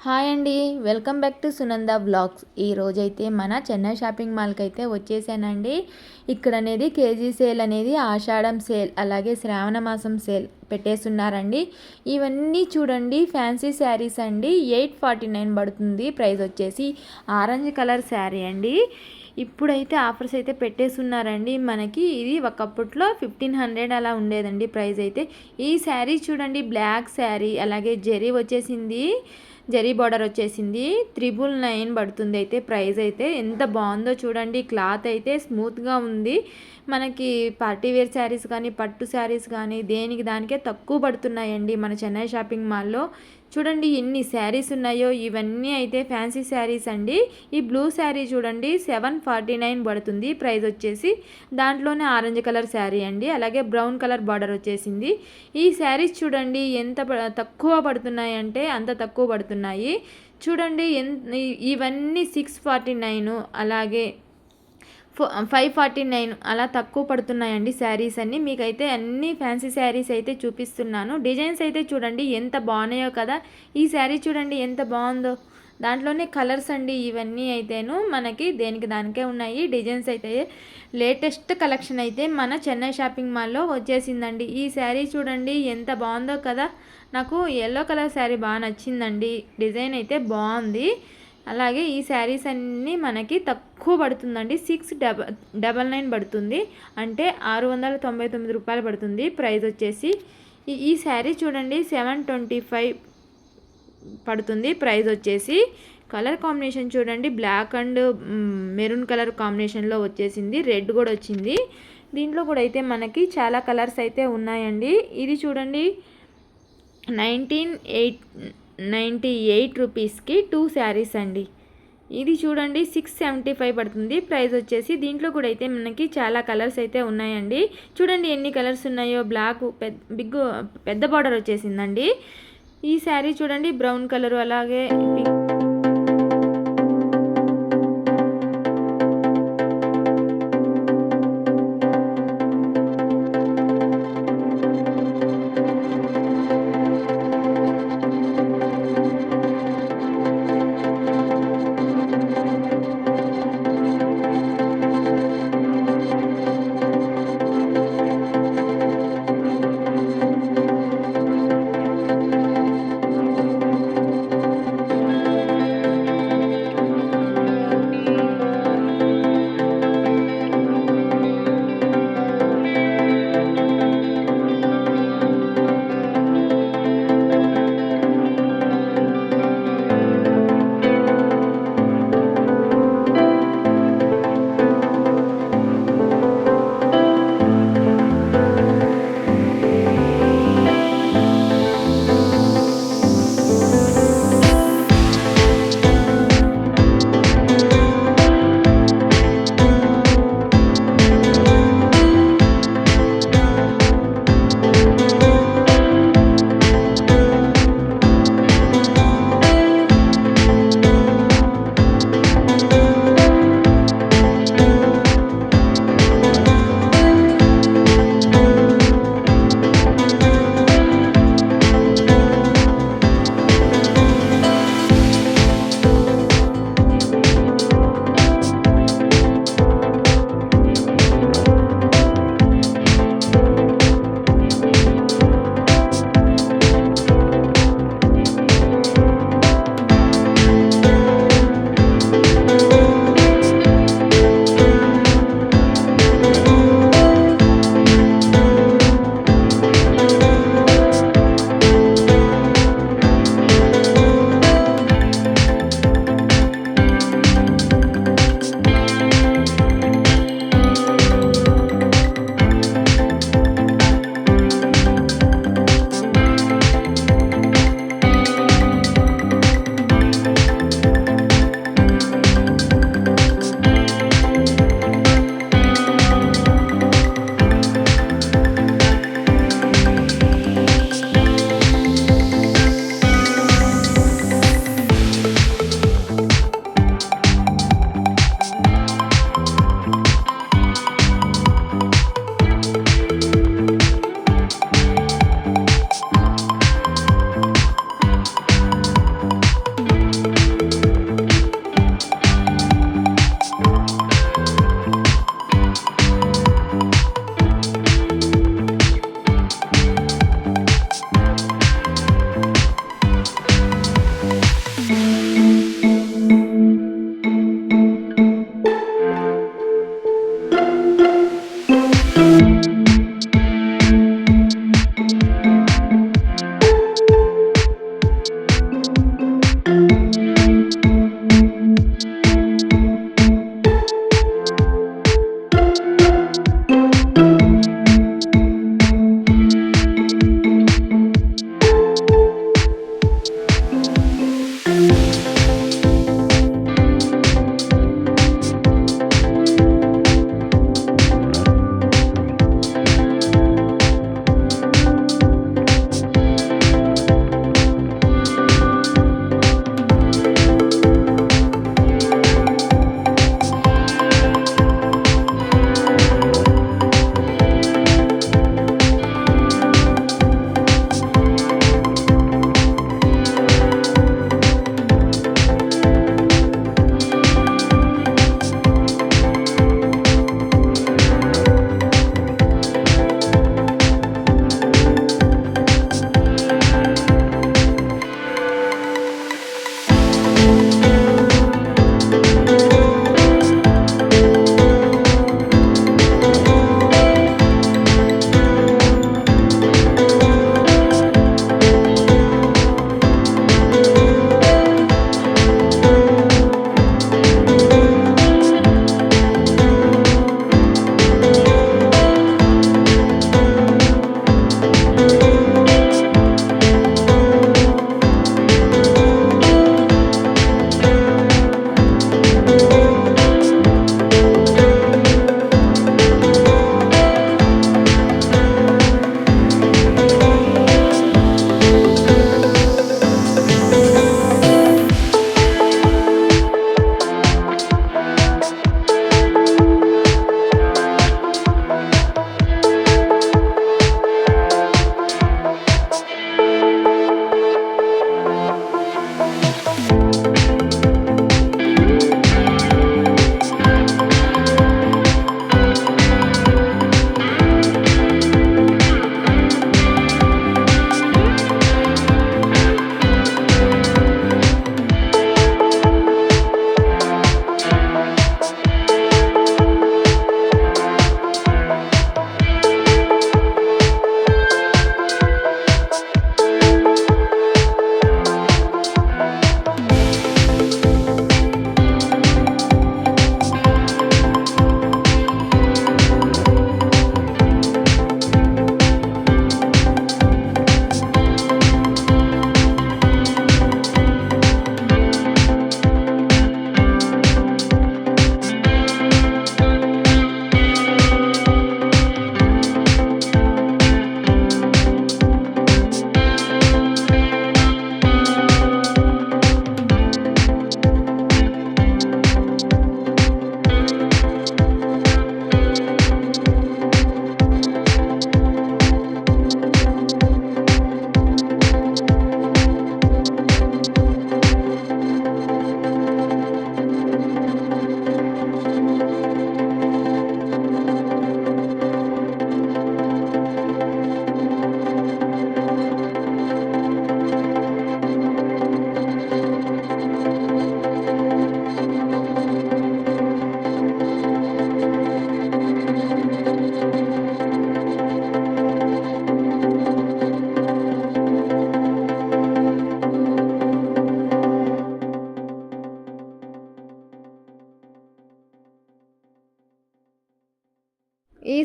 Hi అండి. Welcome back to Sunanda vlogs. ఈరోజైతే మన చెన్నై షాపింగ్ మాల్కి అయితే వచ్చేసానండి. ఇక్కడ అనేది కేజీ సేల్ అనేది ఆషాఢం సేల్ అలాగే శ్రావణ మాసం సేల్ పెట్టేస్తున్నారండి. ఇవన్నీ చూడండి ఫ్యాన్సీ శారీస్ అండి. 849 పడుతుంది. ప్రైస్ వచ్చేసి ఆరెంజ్ కలర్ శారీ అండి. ఇప్పుడైతే ఆఫర్స్ అయితే పెట్టేస్తున్నారండి. మనకి ఇది ఒకప్పట్లో 1500 అలా ఉండేదండి ప్రైస్ అయితే. ఈ శారీ చూడండి బ్లాక్ శారీ అలాగే జెరీ వచ్చేసింది, జరీ బార్డర్ వచ్చేసింది. 999 పడుతుంది అయితే ప్రైస్ అయితే. ఎంత బాగుందో చూడండి. క్లాత్ అయితే స్మూత్గా ఉంది. మనకి పార్టీ వేర్ శారీస్ కానీ పట్టు శారీస్ కానీ దేనికి దానికే తక్కువ పడుతున్నాయండి మన చెన్నై షాపింగ్ మాల్లో. చూడండి ఎన్ని శారీస్ ఉన్నాయో. ఇవన్నీ అయితే ఫ్యాన్సీ శారీస్ అండి. ఈ బ్లూ శారీ చూడండి 749 పడుతుంది ప్రైస్ వచ్చేసి. దాంట్లోనే ఆరెంజ్ కలర్ శారీ అండి, అలాగే బ్రౌన్ కలర్ బార్డర్ వచ్చేసింది. ఈ శారీస్ చూడండి ఎంత తక్కువ పడుతున్నాయి అంటే అంత తక్కువ పడుతున్నాయి. చూడండి ఇవన్నీ 649 అలాగే 549 అలా తక్కువ పడుతున్నాయండి శారీస్ అన్నీ. మీకైతే అన్ని ఫ్యాన్సీ శారీస్ అయితే చూపిస్తున్నాను. డిజైన్స్ అయితే చూడండి ఎంత బాగున్నాయో కదా. ఈ శారీ చూడండి ఎంత బాగుందో. దాంట్లోనే కలర్స్ అండి ఇవన్నీ అయితేను మనకి దేనికి దానికే ఉన్నాయి. డిజైన్స్ అయితే లేటెస్ట్ కలెక్షన్ అయితే మన చెన్నై షాపింగ్ మాల్లో వచ్చేసిందండి. ఈ శారీ చూడండి ఎంత బాగుందో కదా. నాకు ఎల్లో కలర్ శారీ బాగా నచ్చిందండి. డిజైన్ అయితే బాగుంది. అలాగే ఈ శారీస్ అన్నీ మనకి తక్కువ పడుతుందండి. 699 పడుతుంది, అంటే 699 రూపాయలు పడుతుంది ప్రైస్ వచ్చేసి. ఈ శారీ చూడండి 725 పడుతుంది ప్రైస్ వచ్చేసి. కలర్ కాంబినేషన్ చూడండి బ్లాక్ అండ్ మెరూన్ కలర్ కాంబినేషన్లో వచ్చేసింది. రెడ్ కూడా వచ్చింది. దీంట్లో కూడా అయితే మనకి చాలా కలర్స్ అయితే ఉన్నాయండి. ఇది చూడండి 1998 రూపీస్కి 2 శారీస్ అండి. ఇది చూడండి 675 పడుతుంది ప్రైస్ వచ్చేసి. దీంట్లో కూడా అయితే మనకి చాలా కలర్స్ అయితే ఉన్నాయండి. చూడండి ఎన్ని కలర్స్ ఉన్నాయో. బ్లాక్ పెద్ద బార్డర్ వచ్చేసిందండి. ఈ శారీ చూడండి బ్రౌన్ కలర్ అలాగే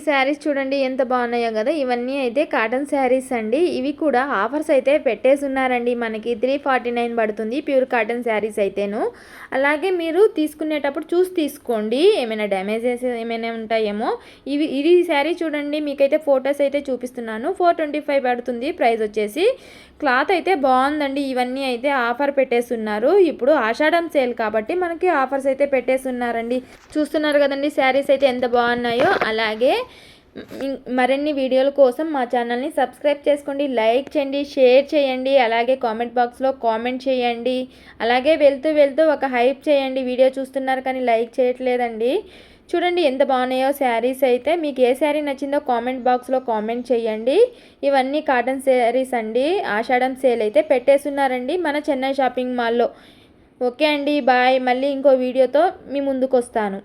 శారీస్ చూడండి ఎంత బాగున్నాయో కదా. ఇవన్నీ అయితే కాటన్ శారీస్ అండి. ఇవి కూడా ఆఫర్స్ అయితే పెట్టేస్తున్నారండి. మనకి 349 పడుతుంది ప్యూర్ కాటన్ శారీస్ అయితేను. అలాగే మీరు తీసుకునేటప్పుడు చూసి తీసుకోండి, ఏమైనా డ్యామేజెస్ ఏమైనా ఉంటాయేమో. ఇది శారీ చూడండి, మీకైతే ఫొటోస్ అయితే చూపిస్తున్నాను. 425 పడుతుంది ప్రైస్ వచ్చేసి. క్లాత్ అయితే బాగుందండి. ఇవన్నీ అయితే ఆఫర్ పెట్టేస్తున్నారు. ఇప్పుడు ఆషాఢం సేల్ కాబట్టి మనకి ఆఫర్స్ అయితే పెట్టేస్తున్నారండి. చూస్తున్నారు కదండి శారీస్ అయితే ఎంత బాగున్నాయో. అలాగే మరిన్ని వీడియోల కోసం మా ఛానల్ని సబ్స్క్రైబ్ చేసుకోండి, లైక్ చేయండి, షేర్ చేయండి, అలాగే కామెంట్ బాక్స్లో కామెంట్ చేయండి. అలాగే వెళ్తూ ఒక హైప్ చేయండి. వీడియో చూస్తున్నారు కానీ లైక్ చేయట్లేదండి. చూడండి ఎంత బాగున్నాయో శారీస్ అయితే. మీకు ఏ శారీ నచ్చిందో కామెంట్ బాక్స్లో కామెంట్ చేయండి. ఇవన్నీ కాటన్ శారీస్ అండి. ఆషాఢం సేల్ అయితే పెట్టేస్తున్నారండి మన చెన్నై షాపింగ్ మాల్లో. ఓకే అండి, బాయ్. మళ్ళీ ఇంకో వీడియోతో మీ ముందుకు వస్తాను.